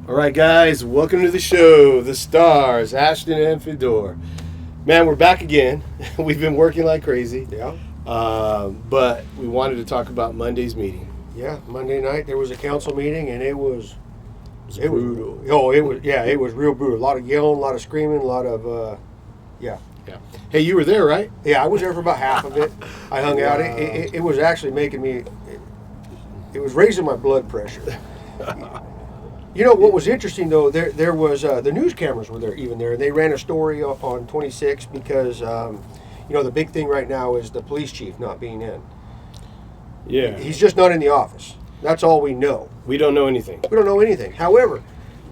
All right, guys, welcome to the show. The stars, Ashton and Fedor. Man, we're back again. We've been working like crazy. Yeah. But we wanted to talk about Monday's meeting. Yeah. Monday night there was a council meeting and it was brutal. It was real brutal. A lot of yelling, a lot of screaming, a lot of Yeah. Hey, you were there, right? Yeah, I was there for about half of it. I hung out. It was actually making me. It was raising my blood pressure. You know what was interesting though? There was the news cameras were there even there, and they ran a story on 26 because the big thing right now is the police chief not being in. Yeah. He's just not in the office. That's all we know. We don't know anything. We don't know anything. However,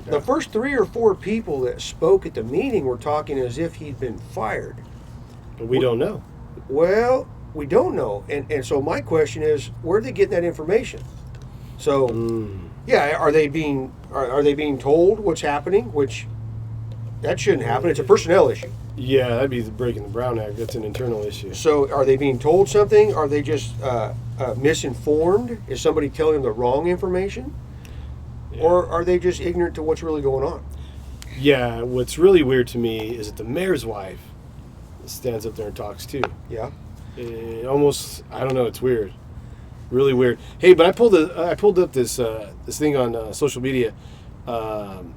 the first 3 or 4 people that spoke at the meeting were talking as if he'd been fired. But we don't know. Well, we don't know. And so my question is, where are they getting that information? So, yeah, are they being told what's happening? Which, that shouldn't happen. It's a personnel issue. Yeah, that'd be the breaking the Brown Act. That's an internal issue. So are they being told something? Are they just misinformed? Is somebody telling them the wrong information? Yeah. Or are they just ignorant to what's really going on? Yeah, what's really weird to me is that the mayor's wife stands up there and talks too. Yeah. It almost, I don't know, it's weird. Really weird. Hey, but I pulled up this thing on social media, and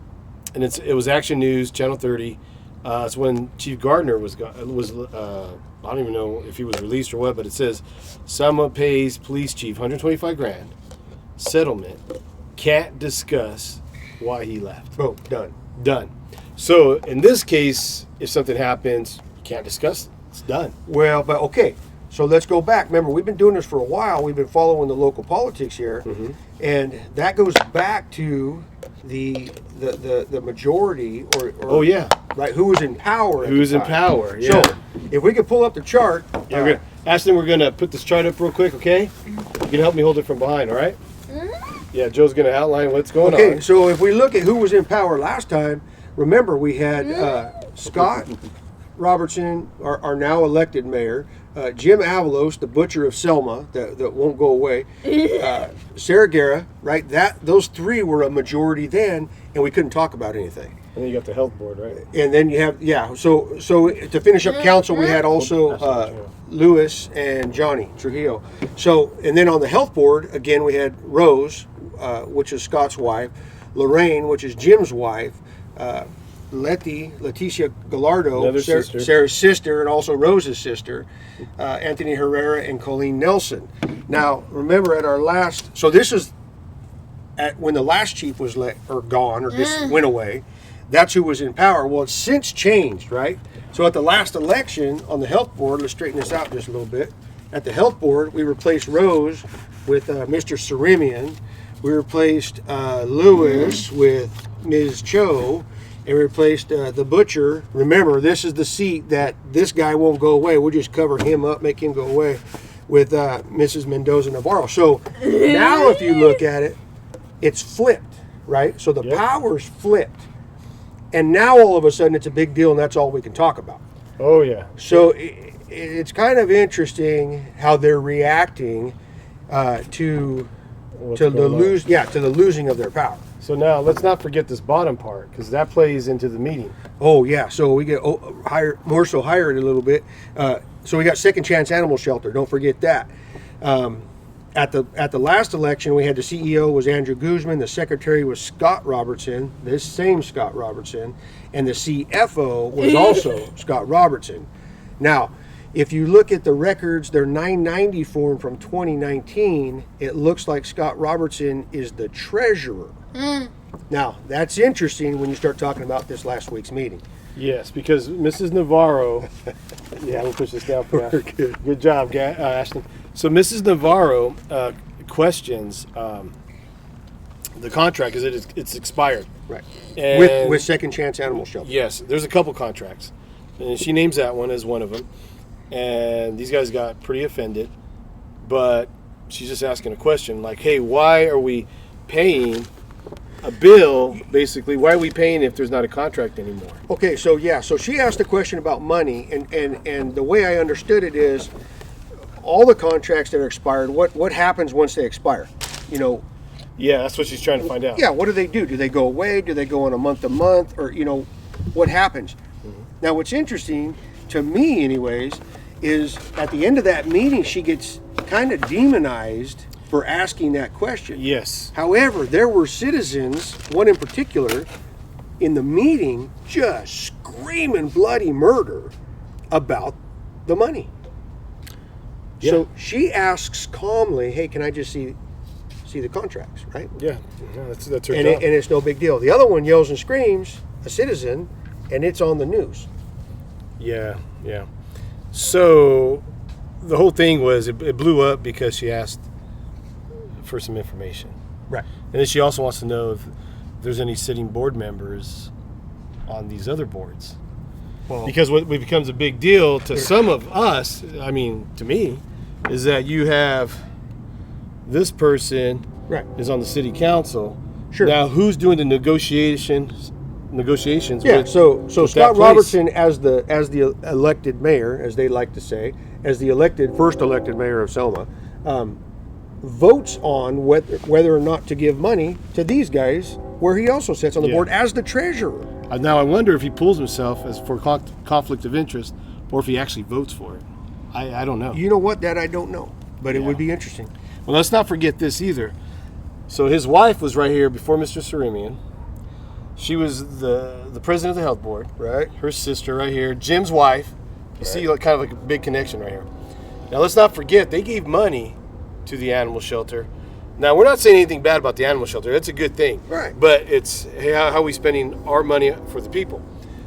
it was Action News, Channel 30. It's when Chief Gardner was I don't even know if he was released or what, but it says SELMA pays police chief $125,000 settlement. Can't discuss why he left. Boom. Done. So in this case, if something happens, you can't discuss it. It's done. Well, but okay. So let's go back. Remember, we've been doing this for a while. We've been following the local politics here, and that goes back to the majority or Oh yeah, right, who was in power. who's in power? Yeah. So if we could pull up the chart. Yeah, Ashton, we're gonna put this chart up real quick, okay? You can help me hold it from behind, all right? Yeah, Joe's gonna outline what's going on. Okay, so if we look at who was in power last time, remember we had Scott Robertson, our now elected mayor, Jim Avalos, the butcher of Selma, that won't go away, Sarah Guerra, right? Those 3 were a majority then, and we couldn't talk about anything. And then you got the health board, right? And then you have, so to finish up council, we had also Lewis and Johnny Trujillo. So, and then on the health board, again, we had Rose, which is Scott's wife, Lorraine, which is Jim's wife, Leticia Gallardo, Sarah's sister, and also Rose's sister, Anthony Herrera and Colleen Nelson. Now, remember at our last, so this is when the last chief was gone or just went away. That's who was in power. Well, it's since changed, right? So at the last election on the health board, let's straighten this out just a little bit. At the health board, we replaced Rose with Mr. Sarimian. We replaced Lewis with Ms. Cho. And replaced the butcher. Remember, this is the seat that this guy won't go away. We'll just cover him up, make him go away, with Mrs. Mendoza Navarro. So now if you look at it, it's flipped, right? So the power's flipped. And now all of a sudden it's a big deal and that's all we can talk about. Oh, yeah. So it's kind of interesting how they're reacting to the losing of their power. So now let's not forget this bottom part because that plays into the meeting. Oh yeah, so we get higher it a little bit. So we got Second Chance Animal Shelter. Don't forget that. At the last election, we had the CEO was Andrew Guzman, the secretary was Scott Robertson, this same Scott Robertson, and the CFO was also Scott Robertson. Now, if you look at the records, their 990 form from 2019, it looks like Scott Robertson is the treasurer. Now, that's interesting when you start talking about this last week's meeting. Yes, because Mrs. Navarro, we'll push this down for now. Good job, Ashton. So Mrs. Navarro questions the contract because it's expired. Right. And with Second Chance Animal Shelter. Yes, there's a couple contracts. And she names that one as one of them. And these guys got pretty offended. But she's just asking a question like, hey, why are we paying a bill, basically? Why are we paying if there's not a contract anymore? Okay, so she asked a question about money, and the way I understood it is all the contracts that are expired, what happens once they expire? Yeah, that's what she's trying to find out. Yeah, what do? Do they go away? Do they go on a month-to-month? Or, what happens? Mm-hmm. Now, what's interesting, to me anyways, is at the end of that meeting, she gets kind of demonized for asking that question. Yes. However, there were citizens, one in particular, in the meeting just screaming bloody murder about the money. Yeah. So she asks calmly, hey, can I just see the contracts, right? Yeah, that's her job. And it's no big deal. The other one yells and screams, a citizen, and it's on the news. Yeah. So the whole thing was, it blew up because she asked for some information. Right. And then she also wants to know if there's any sitting board members on these other boards. Well, because what becomes a big deal to some of us, I mean, to me, is that you have this person is on the city council. Sure. Now, who's doing the negotiations? Yeah. So Scott Robertson, as the elected mayor, as they like to say, as the first elected mayor of Selma, votes on whether or not to give money to these guys, where he also sits on the board as the treasurer. Now, I wonder if he pulls himself as for conflict of interest, or if he actually votes for it. I don't know. You know what? That I don't know, but it would be interesting. Well, let's not forget this either. So his wife was right here before Mr. Seremian. She was the president of the health board. Right. Her sister right here, Jim's wife. You see, kind of like a big connection right here. Now, let's not forget, they gave money to the animal shelter. Now, we're not saying anything bad about the animal shelter. That's a good thing. Right. But it's how are we spending our money for the people?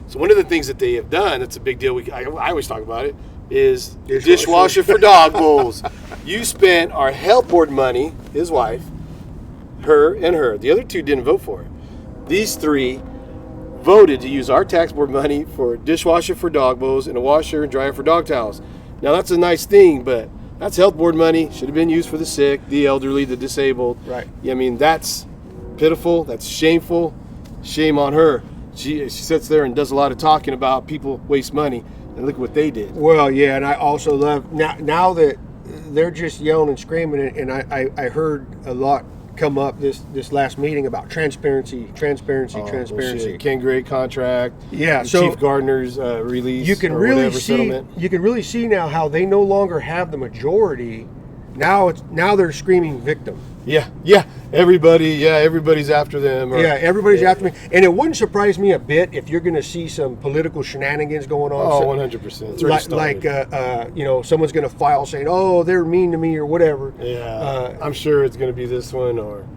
So one of the things that they have done, that's a big deal, I always talk about it, is dishwasher for dog bowls. You spent our health board money, his wife, her. The other two didn't vote for it. These three voted to use our tax board money for dishwasher for dog bowls and a washer and dryer for dog towels. Now, that's a nice thing, but that's health board money. Should have been used for the sick, the elderly, the disabled. Right. I mean, that's pitiful. That's shameful. Shame on her. She sits there and does a lot of talking about people waste money, and look what they did. Well, yeah, and I also love now that they're just yelling and screaming, and I heard a lot come up this last meeting about transparency. Bullshit. Ken Gray contract. Yeah, so Chief Gardner's release. You can really see now how they no longer have the majority. Now they're screaming victim. Yeah. Everybody's after them. Everybody's after me. And it wouldn't surprise me a bit if you're going to see some political shenanigans going on. Oh, 100%. Like someone's going to file saying, "Oh, they're mean to me" or whatever. Yeah. I'm sure it's going to be this one or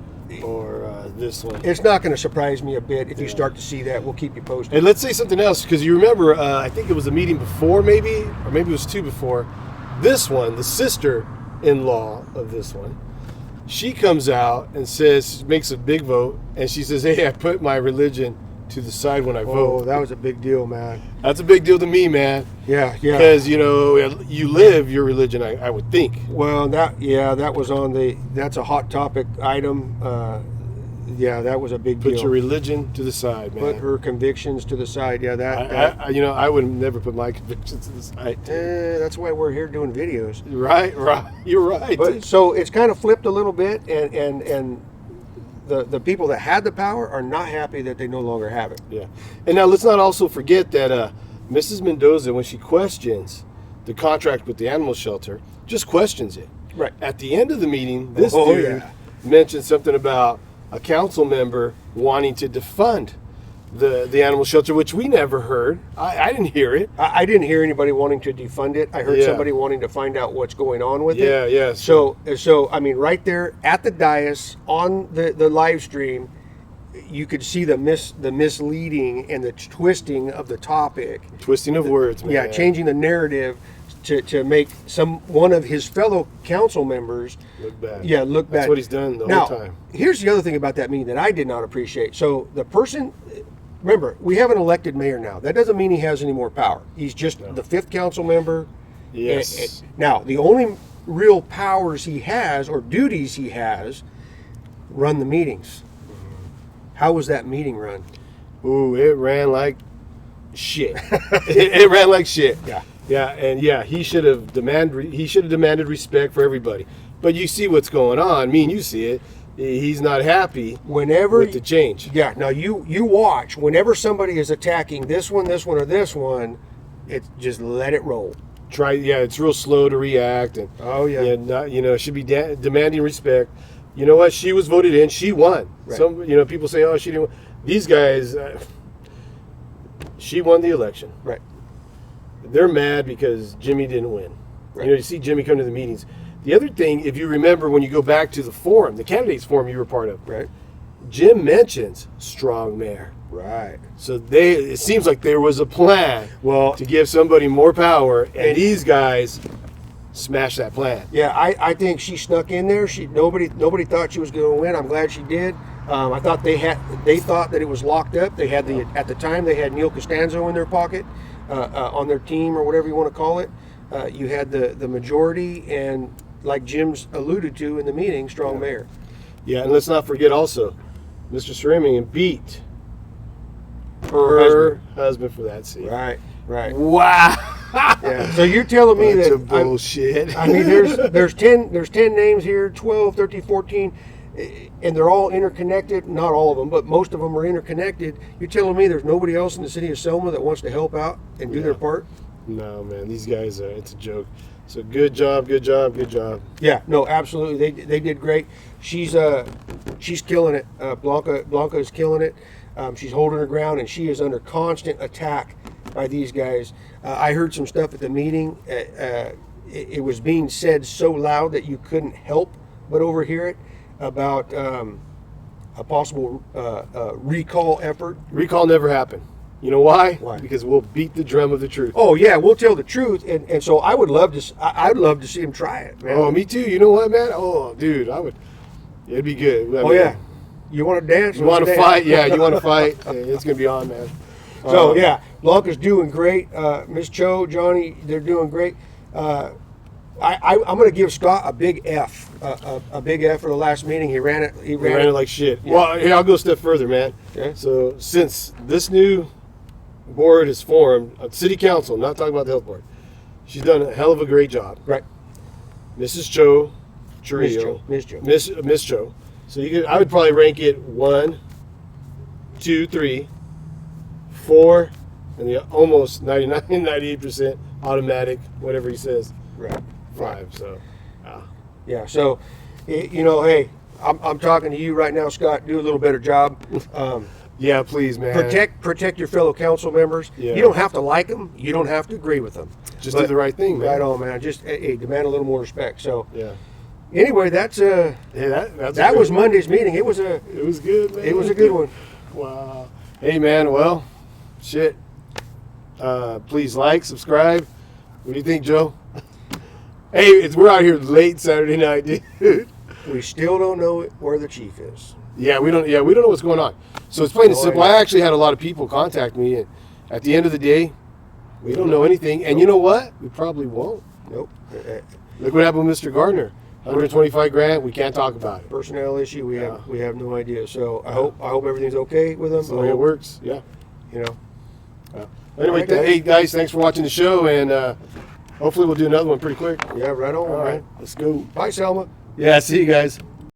this one. It's not going to surprise me a bit if you start to see that. We'll keep you posted. And let's say something else, because you remember, I think it was a meeting before, maybe it was two before. This one, the sister-in-law of this one, she comes out and makes a big vote, and she says, "Hey, I put my religion to the side when I vote." Oh, that was a big deal, man. That's a big deal to me, man. Yeah. Because, you live your religion, I would think. Well, that was that's a hot topic item. That was a big deal. Put your religion to the side, man. Put her convictions to the side. Yeah, I would never put my convictions to the side. That's why we're here doing videos. Right. You're right. But, so it's kind of flipped a little bit, and the people that had the power are not happy that they no longer have it. Yeah. And now let's not also forget that Mrs. Mendoza, when she questions the contract with the animal shelter, just questions it. Right. At the end of the meeting, this dude mentioned something about a council member wanting to defund the animal shelter, which we never heard. I didn't hear it. I didn't hear anybody wanting to defund it. I heard somebody wanting to find out what's going on with it. Yeah. So I mean, right there at the dais on the live stream, you could see the misleading and the twisting of the topic. Twisting of words, man. Yeah, changing the narrative to make one of his fellow council members look bad. Yeah, look bad. That's what he's done the whole time. Here's the other thing about that meeting that I did not appreciate. So the person, remember, we have an elected mayor now. That doesn't mean he has any more power. He's just the fifth council member. Yes. Now, the only real powers he has or duties he has run the meetings. How was that meeting run? Ooh, it ran like shit. it ran like shit. Yeah. Yeah, and he should have demanded respect for everybody. But you see what's going on. Me and you see it. he's not happy whenever with the change. Yeah. Now you watch. Whenever somebody is attacking this one, or this one, it's just let it roll. It's real slow to react, and not, it should be demanding respect. You know what? She was voted in. She won. Right. Some people say, "Oh, she didn't." These guys, she won the election. Right. They're mad because Jimmy didn't win. Right. You see Jimmy come to the meetings. The other thing, if you remember, when you go back to the forum, the candidates forum you were part of, right? Jim mentions strong mayor. Right. So it seems like there was a plan to give somebody more power, and these guys smashed that plan. Yeah, I think she snuck in there. Nobody thought she was going to win. I'm glad she did. I thought they thought that it was locked up. They had at the time they had Neil Costanzo in their pocket, on their team or whatever you want to call it. You had the majority, and like Jim's alluded to in the meeting, strong mayor. Yeah, and let's not forget also, Mr. Sherimian beat her husband for that seat. Right. Wow. Yeah. So you're telling me that's that bullshit. I mean, there's 10 names here, 12, 13, 14, and they're all interconnected. Not all of them, but most of them are interconnected. You're telling me there's nobody else in the city of Selma that wants to help out and do their part? No, man. These guys, it's a joke. So good job. Yeah, no, absolutely. They did great. She's killing it. Blanca is killing it. She's holding her ground, and she is under constant attack by these guys. I heard some stuff at the meeting. It was being said so loud that you couldn't help but overhear it about a possible recall effort. Recall never happened. You know why? Why? Because we'll beat the drum of the truth. Oh yeah, we'll tell the truth, and so I would love to. I'd love to see him try it, man. Oh, me too. You know what, man? Oh, dude, I would. It'd be good. Yeah. You want to dance? You want to fight? Yeah, you want to fight? Yeah, it's gonna be on, man. So yeah, Blanca's doing great. Miss Cho, Johnny, they're doing great. I'm going to give Scott a big F, a big F for the last meeting. He ran it like shit. Yeah. Well, here I'll go a step further, man. Okay. So since this new board is formed, city council, not talking about the health board, she's done a hell of a great job. Right. Mrs. Cho, Churillo, Miss Cho. So I would probably rank it 1, 2, 3, 4, and the almost 99, 98% automatic, whatever he says. Right. 5. So, yeah. So, hey, I'm talking to you right now, Scott. Do a little better job. Yeah, please, man. Protect your fellow council members. Yeah. You don't have to like them. You don't have to agree with them. Just do the right thing, man. Right on, man. Just demand a little more respect. So, yeah. Anyway, that was Monday's meeting. It was good, man. It was a good one. Wow. Hey, man. Well, shit. Please like, subscribe. What do you think, Joe? Hey, we're out here late Saturday night, dude. We still don't know where the chief is. Yeah, we don't know what's going on. So it's plain and simple. I actually had a lot of people contact me, and at the end of the day, we don't know anything. And you know what? We probably won't. Nope. Look what happened with Mr. Gardner. 125 grand. We can't talk about it. Personnel issue. We have no idea. So I hope everything's okay with them. That's the way it works. Yeah. Anyway, right, hey guys, thanks for watching the show, and hopefully we'll do another one pretty quick. Yeah, right on. All right, let's go. Bye, Selma. Yeah, see you guys.